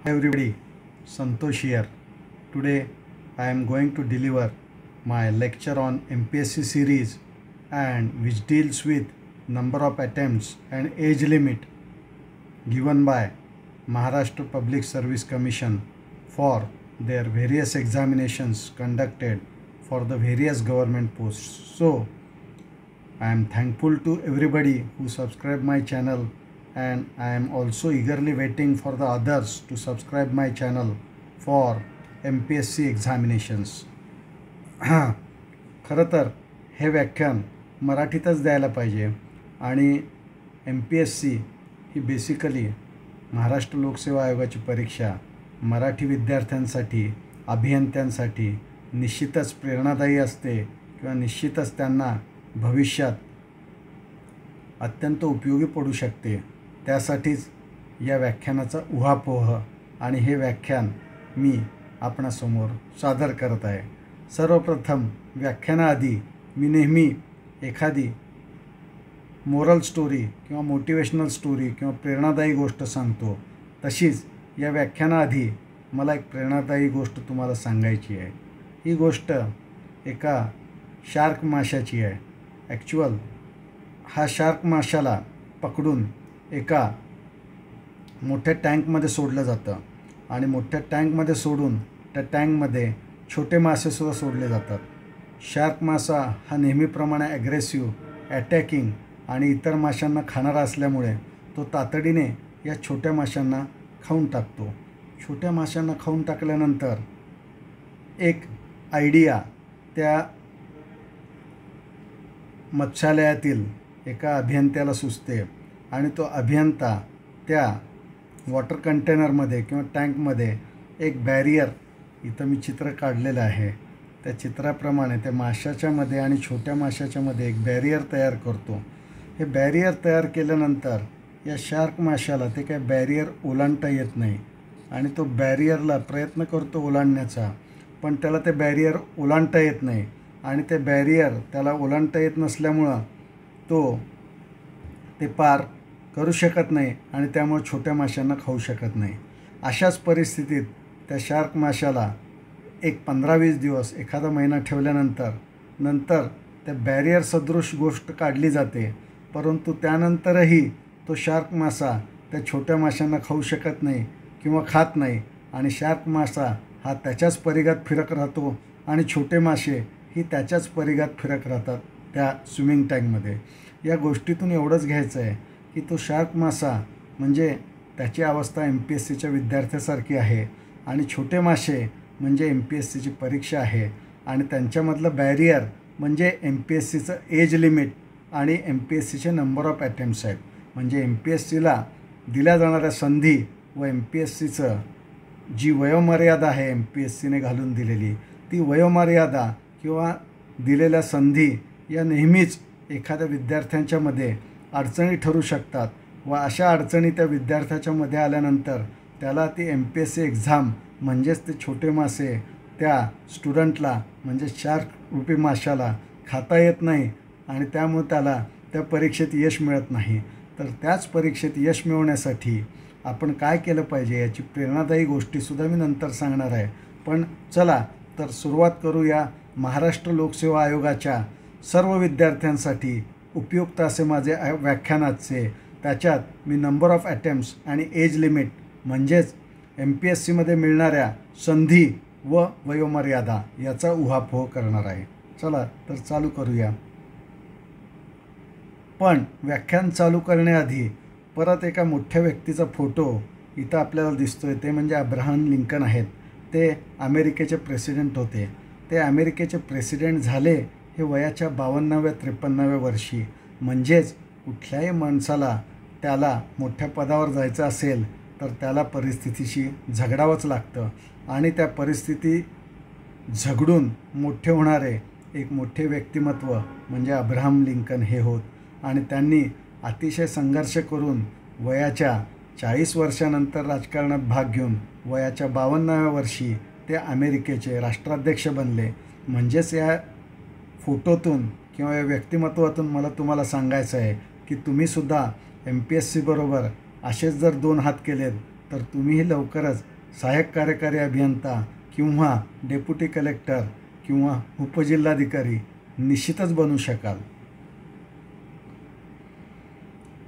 Everybody, Santosh here. Today I am going to deliver my lecture on MPSC series and which deals with number of attempts and age limit given by Maharashtra Public Service Commission for their various examinations conducted for the various government posts. So I am thankful to everybody who subscribed my channel, and I am also eagerly waiting for the others to subscribe my channel for MPSC examinations. खरं तर हे व्याख्यान मराठीतच द्यायला पाहिजे आणि MPSC ही basically Maharashtra लोकसेवा आयोगाची परीक्षा मराठी विद्यार्थ्यांसाठी अभियंत्यांसाठी निश्चितच प्रेरणादायी असते किंवा निश्चितच त्यांना भविष्यात अत्यंत उपयोगी पडू शकते. त्यासाठीच या व्याख्यानाचा उहापोह आणि हे व्याख्यान मी आपणासमोर सादर करत आहे. सर्वप्रथम व्याख्यानाआधी मी नेहमी एखादी मोरल स्टोरी किंवा मोटिवेशनल स्टोरी किंवा प्रेरणादायी गोष्ट सांगतो. तशीच या व्याख्यानाआधी मला एक प्रेरणादायी गोष्ट तुम्हाला सांगायची आहे. ही गोष्ट एका शार्क माशाची आहे. ॲक्च्युअल हा शार्क माशाला पकडून एका मोठ्या टँकमध्ये सोडलं जातं आणि मोठ्या टँकमध्ये सोडून त्या टँकमध्ये छोटे मासेसुद्धा सोडले जातात. शार्क मासा हा नेहमीप्रमाणे ॲग्रेसिव्ह, अटॅकिंग आणि इतर माशांना खाणारा असल्यामुळे तो तातडीने या छोट्या माशांना खाऊन टाकतो. छोट्या माशांना खाऊन टाकल्यानंतर एक आयडिया त्या मत्स्यालयातील एका अभियंत्याला सुचते आणि तो अभियंता त्या वॉटर कंटेनरमध्ये किंवा टँकमध्ये एक बॅरियर, इथं मी चित्र काढलेलं आहे, त्या चित्राप्रमाणे त्या माशाच्यामध्ये आणि छोट्या माशाच्यामध्ये एक बॅरियर तयार करतो. हे बॅरियर तयार केल्यानंतर या शार्क माशाला ते काय बॅरियर ओलांडता येत नाही आणि तो बॅरियरला प्रयत्न करतो ओलांडण्याचा, पण त्याला ते बॅरियर ओलांडता येत नाही आणि ते बॅरियर त्याला ओलांडता येत नसल्यामुळं तो ते पार करू शकत नाही आणि त्यामुळे छोट्या माशांना खाऊ शकत नाही. अशाच परिस्थितीत त्या शार्क माशाला एक 15-20 दिवस, एखादा महिना ठेवल्यानंतर त्या बॅरियर सदृश गोष्ट काढली जाते. परंतु त्यानंतरही तो शार्क मासा त्या छोट्या माशांना खाऊ शकत नाही किंवा खात नाही आणि शार्क मासा हा त्याच्याच परिघात फिरत राहतो आणि छोटे मासे ही त्याच्याच परिघात फिरत राहतात त्या स्विमिंग टँकमध्ये. या गोष्टीतून एवढंच घ्यायचं आहे की तो शार्क मासा म्हणजे त्याची अवस्था MPSCच्या विद्यार्थ्यासारखी आहे आणि छोटे मासे म्हणजे MPSCची परीक्षा आहे आणि त्यांच्यामधलं बॅरियर म्हणजे MPSCचं एज लिमिट आणि MPSCचे नंबर ऑफ अटेम्प्ट्स आहेत. म्हणजे MPSCला दिल्या जाणाऱ्या संधी व MPSCचं जी वयोमर्यादा आहे MPSCने घालून दिलेली, ती वयोमर्यादा किंवा दिलेल्या संधी या नेहमीच एखाद्या विद्यार्थ्यांच्यामध्ये अडचणी ठरू शकतात व अशा अडचणी त्या विद्यार्थ्याच्यामध्ये आल्यानंतर त्याला ती MPSC एक्झाम म्हणजेच ते छोटे मासे त्या स्टुडंटला म्हणजे शार्क रूपी माशाला खाता येत नाही आणि त्यामुळे त्याला त्या परीक्षेत यश मिळत नाही. तर त्याच परीक्षेत यश मिळवण्यासाठी आपण काय केलं पाहिजे याची प्रेरणादायी गोष्टीसुद्धा मी नंतर सांगणार आहे. पण चला तर सुरुवात करूया महाराष्ट्र लोकसेवा आयोगाच्या सर्व विद्यार्थ्यांसाठी उपयुक्त असे माझे व्याख्यानाचे. त्याच्यात मी नंबर ऑफ अटेम्प्ट्स आणि एज लिमिट म्हणजेच MPSCमध्ये मिळणाऱ्या संधी व वयोमर्यादा याचा उहापोह करणार आहे. चला तर चालू करूया. पण व्याख्यान चालू करण्याआधी परत एका मोठ्या व्यक्तीचा फोटो इथं आपल्याला दिसतोय, ते म्हणजे अब्राहम लिंकन आहेत. ते अमेरिकेचे प्रेसिडेंट होते. ते अमेरिकेचे प्रेसिडेंट झाले हे वयाच्या 52व्या-53व्या वर्षी. म्हणजेच कुठल्याही माणसाला त्याला मोठ्या पदावर जायचं असेल तर त्याला परिस्थितीशी झगडावंच लागतं आणि त्या परिस्थिती झगडून मोठे होणारे एक मोठे व्यक्तिमत्व म्हणजे अब्राहम लिंकन हे होत. आणि त्यांनी अतिशय संघर्ष करून वयाच्या 40 वर्षानंतर राजकारणात भाग घेऊन वयाच्या 52व्या वर्षी ते अमेरिकेचे राष्ट्राध्यक्ष बनले. म्हणजेच या फोटोतून किंवा या व्यक्तिमत्वातून मला तुम्हाला सांगायचं आहे की तुम्हीसुद्धा MPSC बरोबर असेच जर 2 हात केलेत तर तुम्हीही लवकरच सहाय्यक कार्यकारी अभियंता किंवा डेप्युटी कलेक्टर किंवा उपजिल्हाधिकारी निश्चितच बनू शकाल.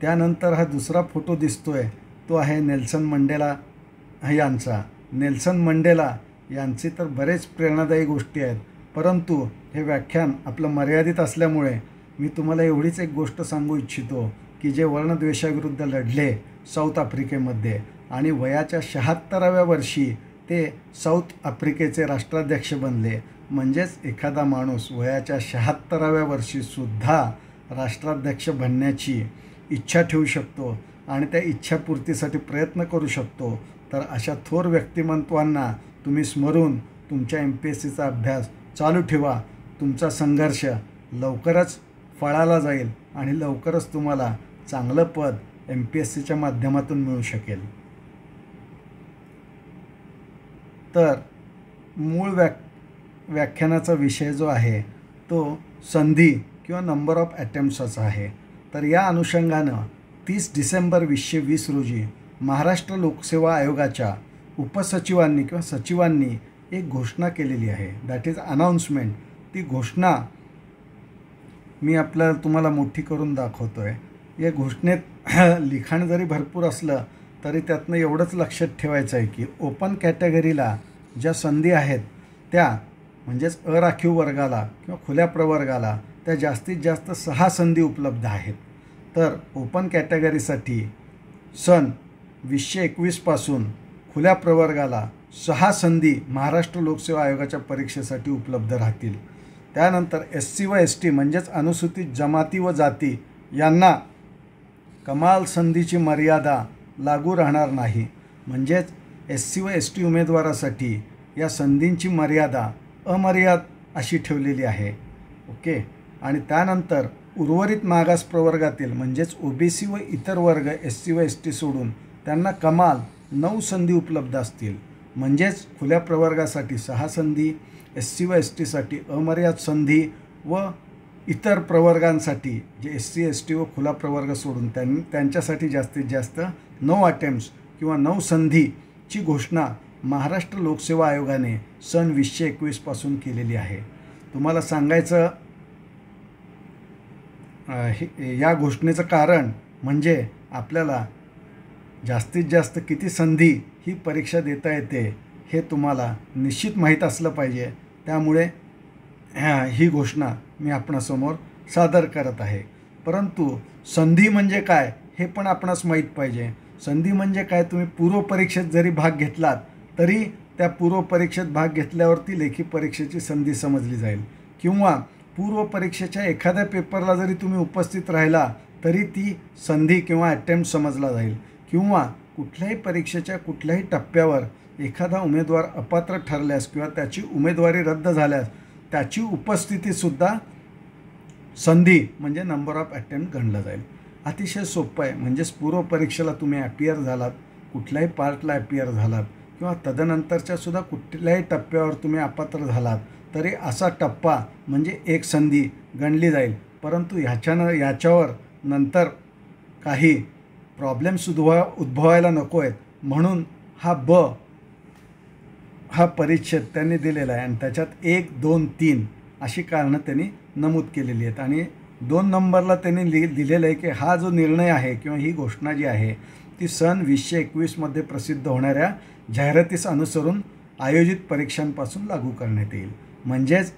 त्यानंतर हा दुसरा फोटो दिसतोय तो आहे नेल्सन मंडेला यांचा. नेल्सन मंडेला यांचे तर बरेच प्रेरणादायी गोष्टी आहेत, परंतु हे व्याख्यान आपलं मर्यादित असल्यामुळे मी तुम्हाला एवढीच एक गोष्ट सांगू इच्छितो की जे वर्णद्वेषाविरुद्ध लढले साऊथ आफ्रिकेमध्ये आणि वयाच्या 76व्या वर्षी ते साऊथ आफ्रिकेचे राष्ट्राध्यक्ष बनले. म्हणजेच एखादा माणूस वयाच्या 76व्या वर्षीसुद्धा राष्ट्राध्यक्ष बनण्याची इच्छा ठेवू शकतो आणि त्या इच्छापूर्तीसाठी प्रयत्न करू शकतो. तर अशा थोर व्यक्तिमत्वांना तुम्ही स्मरून तुमच्या MPSCचा अभ्यास चालू ठेवा. तुमचा संघर्ष लवकरच फळाला जाईल आणि लवकरच तुम्हाला चांगलं पद MPSCच्या माध्यमातून मिळू शकेल. तर मूळ व्याख्यानाचा विषय जो आहे तो संधी किंवा नंबर ऑफ अटेम्प्ट्सचा आहे. तर या अनुषंगानं 30 डिसेंबर 2020 रोजी महाराष्ट्र लोकसेवा आयोगाच्या उपसचिवांनी किंवा सचिवांनी एक घोषणा केलेली आहे. That is announcement. ती घोषणा मी तुम्हाला मोठी करून दाखवतो आहे. या घोषणेत लिखाण जरी भरपूर असलं तरी त्यातनं एवढंच लक्षात ठेवायचं आहे की ओपन कॅटेगरीला ज्या संधी आहेत त्या म्हणजेच अराखीव वर्गाला किंवा खुल्या प्रवर्गाला त्या जास्तीत जास्त 6 संधी उपलब्ध आहेत. तर ओपन कॅटेगरीसाठी सन 2021 पासून खुल्या प्रवर्गाला 6 संधी महाराष्ट्र लोकसेवा आयोगाच्या परीक्षेसाठी उपलब्ध राहतील. त्यानंतर SC व ST म्हणजेच अनुसूचित जमाती व जाती यांना कमाल संधीची मर्यादा लागू राहणार नाही. म्हणजेच SC व ST उमेदवारासाठी या संधींची मर्यादा अमर्याद अशी ठेवलेली आहे. ओके. आणि त्यानंतर उर्वरित मागास प्रवर्गातील म्हणजेच OBC व इतर वर्ग SC व ST सोडून त्यांना कमाल 9 संधी उपलब्ध असतील. म्हणजेच खुल्या प्रवर्गासाठी 6 संधी, SC व STसाठी अमर्याद संधी व इतर प्रवर्गांसाठी जे SC ST व खुला प्रवर्ग सोडून त्यांच्यासाठी जास्तीत जास्त 9 अटेम्प्ट्स किंवा 9 संधीची घोषणा महाराष्ट्र लोकसेवा आयोगाने सन 2021 पासून केलेली आहे. तुम्हाला सांगायचं या घोषणेचं कारण म्हणजे आपल्याला जास्तीत जास्त किती संधी ही परीक्षा देता येते हे तुम्हाला निश्चित माहीत असलं पाहिजे. त्यामुळे ही घोषणा मी आपणासमोर सादर करत आहे. परंतु संधी म्हणजे काय हे पण आपणास माहीत पाहिजे. संधी म्हणजे काय, तुम्ही पूर्वपरीक्षेत जरी भाग घेतलात तरी त्या पूर्वपरीक्षेत भाग घेतल्यावरती लेखी परीक्षेची संधी समजली जाईल किंवा पूर्वपरीक्षेच्या एखाद्या पेपरला जरी तुम्ही उपस्थित राहिला तरी ती संधी किंवा अटेम्प्ट समजला जाईल किंवा कुठल्याही परीक्षेच्या कुठल्याही टप्प्यावर एखादा उमेदवार अपात्र ठरल्यास किंवा त्याची उमेदवारी रद्द झाल्यास त्याची उपस्थितीसुद्धा संधी म्हणजे नंबर ऑफ अटेम्प्ट गणलं जाईल. अतिशय सोपं आहे. म्हणजेच पूर्वपरीक्षेला तुम्ही ॲपियर झालात, कुठल्याही पार्टला ॲपियर झालात किंवा तदनंतरच्या सुद्धा कुठल्याही टप्प्यावर तुम्ही अपात्र झालात तरी असा टप्पा म्हणजे एक संधी गणली जाईल. परंतु याच्यावर नंतर काही प्रॉब्लेम्स उद्भवायला नको आहेत म्हणून हा परिच्छेद त्यांनी दिलेला आहे आणि त्याच्यात 1, 2, 3 अशी कारणं त्यांनी नमूद केलेली आहेत. आणि 2 नंबरला त्यांनी दिलेलं आहे की हा जो निर्णय आहे किंवा ही घोषणा जी आहे ती सन 2021 प्रसिद्ध होणाऱ्या जाहिरातीस अनुसरून आयोजित परीक्षांपासून लागू करण्यात येईल. म्हणजेच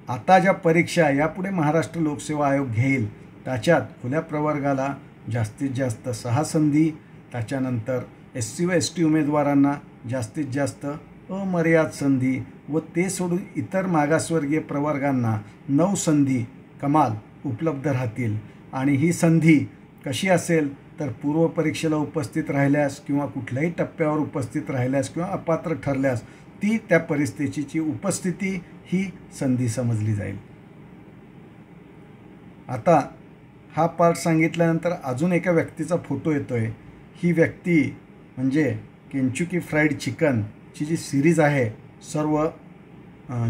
आता ज्या परीक्षा यापुढे महाराष्ट्र लोकसेवा आयोग घेईल त्याच्यात खुल्या प्रवर्गाला जास्तीत जास्त 6 संधी, त्याच्यानंतर SC व ST उमेदवारांना जास्तीत जास्त अमर्याद संधी व ते सोडून इतर मागासवर्गीय प्रवर्गांना 9 संधी कमाल उपलब्ध राहतील. आणि ही संधी कशी असेल तर पूर्वपरीक्षेला उपस्थित राहिल्यास किंवा कुठल्याही टप्प्यावर उपस्थित राहिल्यास किंवा अपात्र ठरल्यास ती त्या परिस्थितीची उपस्थिती ही संधी समजली जाईल. आता हा पार्ट सांगितल्यानंतर अजून एका व्यक्तीचा फोटो येतो आहे. ही व्यक्ती म्हणजे केंचुकी फ्राईड चिकनची जी सिरीज आहे सर्व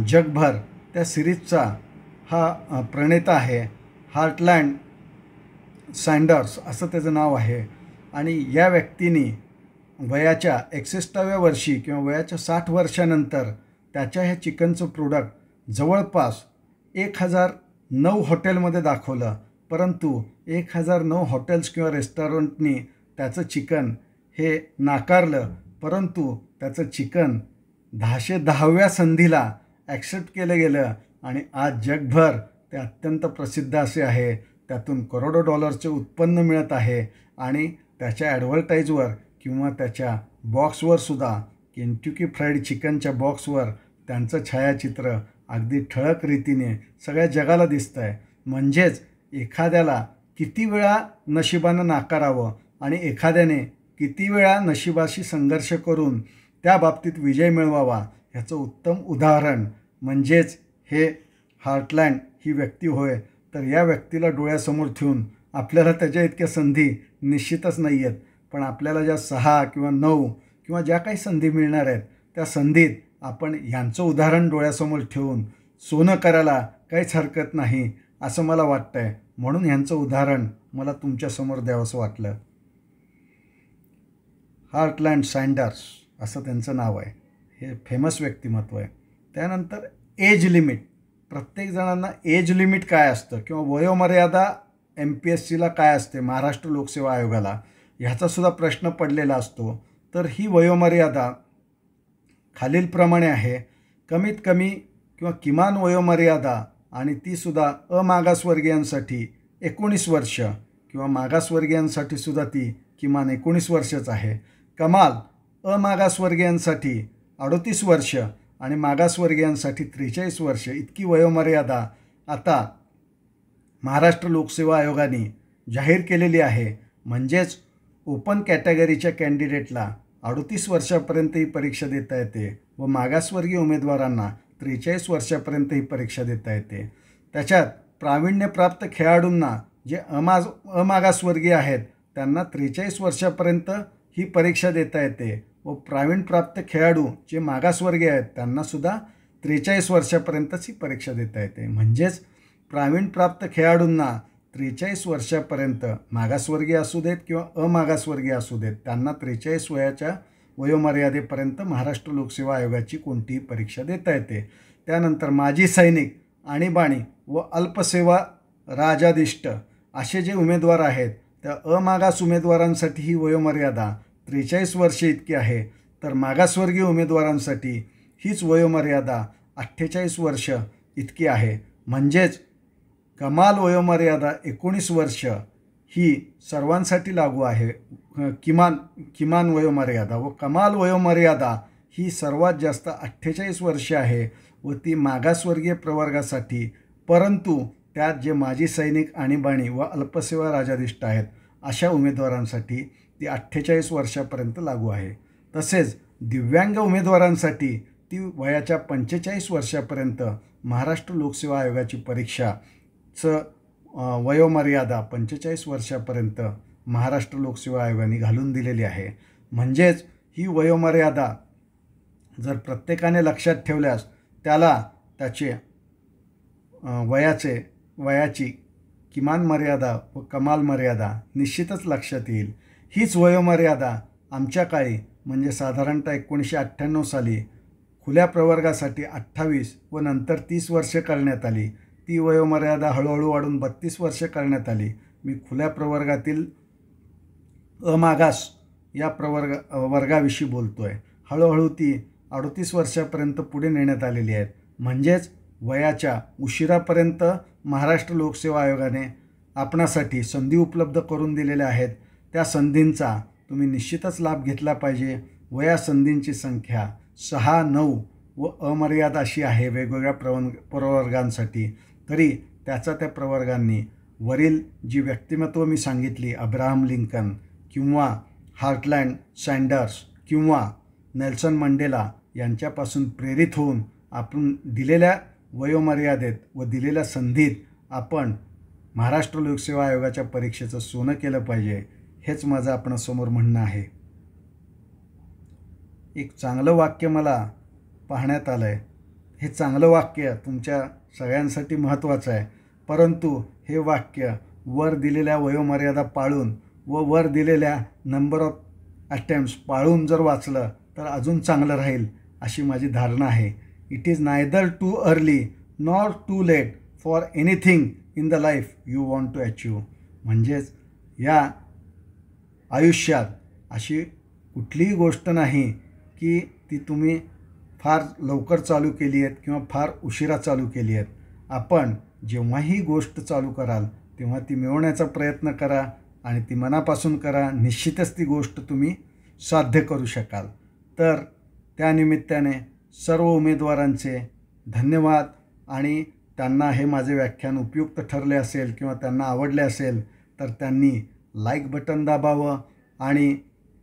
जगभर त्या सिरीजचा हा प्रणेता आहे. हार्टलँड सँडर्स असं त्याचं नाव आहे. आणि या व्यक्तीने वयाच्या 61व्या वर्षी किंवा वयाच्या 60 वर्षानंतर त्याच्या ह्या चिकनचं प्रोडक्ट जवळपास 1009 हॉटेलमध्ये दाखवलं, परंतु 1009 हॉटेल्स किंवा रेस्टॉरंटनी त्याचं चिकन हे नाकारलं. परंतु त्याचं चिकन 1010व्या संधीला ॲक्सेप्ट केलं गेलं आणि आज जगभर ते अत्यंत प्रसिद्ध असे आहे. त्यातून करोडो डॉलरचे उत्पन्न मिळत आहे आणि त्याच्या ॲडव्हर्टाईजवर किंवा त्याच्या बॉक्सवरसुद्धा केंटुकी फ्राईड चिकनच्या बॉक्सवर त्यांचं छायाचित्र अगदी ठळक रीतीने सगळ्या जगाला दिसतं आहे. म्हणजेच एखाद्याला किती वेळा नशिबानं नाकारावं आणि एखाद्याने किती वेळा नशिबाशी संघर्ष करून त्या बाबतीत विजय मिळवावा ह्याचं उत्तम उदाहरण म्हणजेच हे हार्टलँड ही व्यक्ती होय. तर या व्यक्तीला डोळ्यासमोर ठेवून आपल्याला त्याच्या इतक्या संधी निश्चितच नाही आहेत, पण आपल्याला ज्या 6 किंवा 9 किंवा ज्या काही संधी मिळणार आहेत त्या संधीत आपण यांचं उदाहरण डोळ्यासमोर ठेवून सोनं करायला काहीच हरकत नाही असं मला वाटतं आहे. म्हणून ह्यांचं उदाहरण मला तुमच्यासमोर द्यावंसं वाटलं. हार्टलँड सँडर्स असं त्यांचं नाव आहे. हे फेमस व्यक्तिमत्व आहे. त्यानंतर एज लिमिट. प्रत्येक जणांना एज लिमिट काय असतं किंवा वयोमर्यादा MPSCला काय असते, महाराष्ट्र लोकसेवा आयोगाला ह्याचासुद्धा प्रश्न पडलेला असतो. तर ही वयोमर्यादा खालीलप्रमाणे आहे. कमीत कमी किंवा किमान वयोमर्यादा आणि तीसुद्धा अमागासवर्गीयांसाठी 19 वर्ष किंवा मागासवर्गीयांसाठी सुद्धा ती किमान 19 वर्षच आहे. कमाल अमागासवर्गीयांसाठी 38 वर्ष आणि मागासवर्गीयांसाठी 43 वर्ष इतकी वयोमर्यादा आता महाराष्ट्र लोकसेवा आयोगाने जाहीर केलेली आहे. म्हणजेच ओपन कॅटेगरीच्या कॅन्डिडेटला 38 वर्षापर्यंत ही परीक्षा देता येते व मागासवर्गीय उमेदवारांना 43 वर्षापर्यंत ही परीक्षा देता येते. त्याच्यात प्रावीण्यप्राप्त खेळाडूंना जे अमागासवर्गीय आहेत त्यांना 43 वर्षापर्यंत ही परीक्षा देता येते व प्रावीण्यप्राप्त खेळाडू जे मागासवर्गीय आहेत त्यांनासुद्धा 43 वर्षापर्यंतच ही परीक्षा देता येते. म्हणजेच प्रावीण्यप्राप्त खेळाडूंना 43 वर्षापर्यंत मागासवर्गीय असू देत किंवा अमागासवर्गीय असू देत त्यांना 43 वयाच्या वयोमर्यादेपर्यंत महाराष्ट्र लोकसेवा आयोगाची कोणतीही परीक्षा देता येते. त्यानंतर माजी सैनिक, आणीबाणी व अल्पसेवा राजादिष्ट असे जे उमेदवार आहेत त्या अमागास उमेदवारांसाठी ही वयोमर्यादा 43 वर्षे इतकी आहे. तर मागासवर्गीय उमेदवारांसाठी हीच वयोमर्यादा 48 वर्ष इतकी आहे. म्हणजेच कमाल वयोमर्यादा 19 वर्ष ही सर्वांसाठी लागू आहे. किमान वयोमर्यादा व कमाल वयोमर्यादा ही सर्वात जास्त 48 वर्षे आहे व ती मागासवर्गीय प्रवर्गासाठी. परंतु त्यात जे माजी सैनिक, आणीबाणी व अल्पसेवा राजादिष्ट आहेत अशा उमेदवारांसाठी ती 48 वर्षापर्यंत लागू आहे. तसेच दिव्यांग उमेदवारांसाठी ती वयाच्या 45 वर्षापर्यंत महाराष्ट्र लोकसेवा आयोगाची परीक्षाचं वयोमर्यादा 45 वर्षापर्यंत महाराष्ट्र लोकसेवा आयोगाने घालून दिलेली आहे. म्हणजेच ही वयोमर्यादा जर प्रत्येकाने लक्षात ठेवल्यास त्याला त्याचे वयाची किमान मर्यादा व कमाल मर्यादा निश्चितच लक्षात येईल. हीच वयोमर्यादा आमच्या काळी म्हणजे साधारणतः 1998 साली खुल्या प्रवर्गासाठी 28 व नंतर 30 वर्षे करण्यात आली. ती वयोमर्यादा हळूहळू वाढून 32 वर्षे करण्यात आली. मी खुल्या प्रवर्गातील अमागास या वर्गाविषयी बोलतो आहे. हळूहळू ती 38 वर्षापर्यंत पुढे नेण्यात आलेली आहेत. म्हणजेच वयाच्या उशिरापर्यंत महाराष्ट्र लोकसेवा आयोगाने आपणासाठी संधी उपलब्ध करून दिलेल्या आहेत. त्या संधींचा तुम्ही निश्चितच लाभ घेतला पाहिजे. वया संधींची संख्या 6, 9 व अमर्यादा अशी आहे वेगवेगळ्या प्रवर्गांसाठी. तरी त्याचा त्या प्रवर्गांनी वरील जी व्यक्तिमत्व मी सांगितली, अब्राहम लिंकन किंवा हार्टलँड सँडर्स किंवा नेल्सन मंडेला यांच्यापासून प्रेरित होऊन आपण दिलेल्या वयोमर्यादेत व दिलेल्या संधीत आपण महाराष्ट्र लोकसेवा आयोगाच्या परीक्षेचं सोनं केलं पाहिजे. हेच माझं आपणासमोर म्हणणं आहे. एक चांगलं वाक्य मला पाहण्यात आलं आहे. हे चांगलं वाक्य तुमच्या सगळ्यांसाठी महत्त्वाचं आहे, परंतु हे वाक्य वर दिलेल्या वयोमर्यादा पाळून व वर दिलेल्या नंबर ऑफ अटेम्प्ट्स पाळून जर वाचलं तर अजून चांगलं राहील अशी माझी धारणा आहे. It is neither too early nor too late for anything in the life you want to achieve. म्हणजेच या आयुष्यात अशी कुठलीही गोष्ट नाही की ती तुम्ही फार लवकर चालू केली आहेत किंवा फार उशिरा चालू केली आहेत. आपण जेव्हाही गोष्ट चालू कराल तेव्हा ती मिळवण्याचा प्रयत्न करा आणि ती मनापासून करा. निश्चितच ती गोष्ट तुम्ही साध्य करू शकाल. तर त्यानिमित्ताने सर्व उमेदवारांचे धन्यवाद. आणि त्यांना हे माझे व्याख्यान उपयुक्त ठरले असेल किंवा त्यांना आवडले असेल तर त्यांनी लाईक बटन दाबावं आणि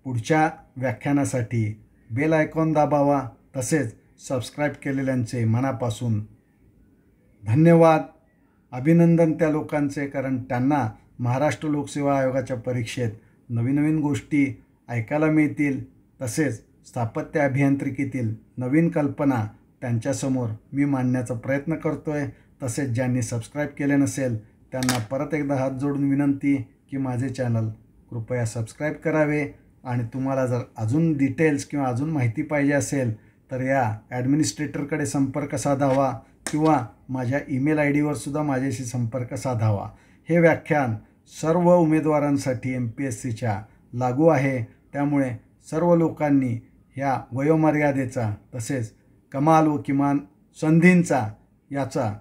पुढच्या व्याख्यानासाठी बेल आयकॉन दाबावा. तसेच सबस्क्राईब केलेल्यांचे मनापासून धन्यवाद, अभिनंदन त्या लोकांचे, कारण त्यांना महाराष्ट्र लोकसेवा आयोगाच्या परीक्षेत नवीन नवीन गोष्टी ऐकायला मिळतील. तसेच स्थापत्य अभियांत्रिकीतील नवीन कल्पना त्यांच्यासमोर मी मांडण्याचा प्रयत्न करतो आहे. तसेच ज्यांनी सबस्क्राईब केले नसेल त्यांना परत एकदा हात जोडून विनंती की माझे चॅनल कृपया सबस्क्राईब करावे. आणि तुम्हाला जर अजून डिटेल्स किंवा अजून माहिती पाहिजे असेल तर या ॲडमिनिस्ट्रेटरकडे संपर्क साधावा किंवा माझ्या ईमेल ID वर सुद्धा माझ्याशी संपर्क साधावा. हे व्याख्यान सर्व उमेदवारांसाठी MPSCच्या लागू आहे. त्यामुळे सर्व लोकांनी ह्या वयोमर्यादेचा तसेच कमाल व किमान संधींचा याचा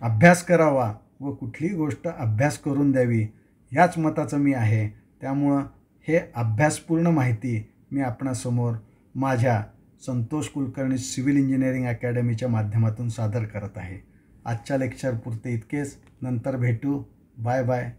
अभ्यास करावा व कुठलीही गोष्ट अभ्यास करून द्यावी ह्याच मताचं मी आहे. त्यामुळं हे अभ्यासपूर्ण माहिती मी आपणासमोर माझ्या संतोष कुलकर्णी सिव्हिल इंजिनिअरिंग अकॅडमीच्या माध्यमातून सादर करत आहे. आजच्या लेक्चरपुरते इतकेच. नंतर भेटू. Bye bye.